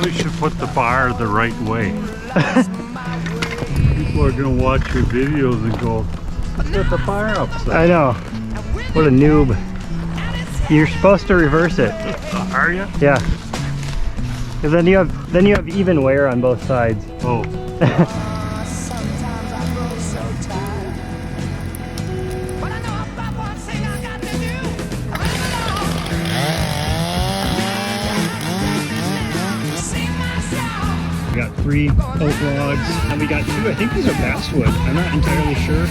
probably should put the bar the right way. People are gonna watch your videos and go, let's put the bar upside. I know. What a noob. You're supposed to reverse it. Are you? Yeah. Because then you have even wear on both sides. Oh. We got 3 oak logs, and we got 2, I think these are basswood. I'm not entirely sure.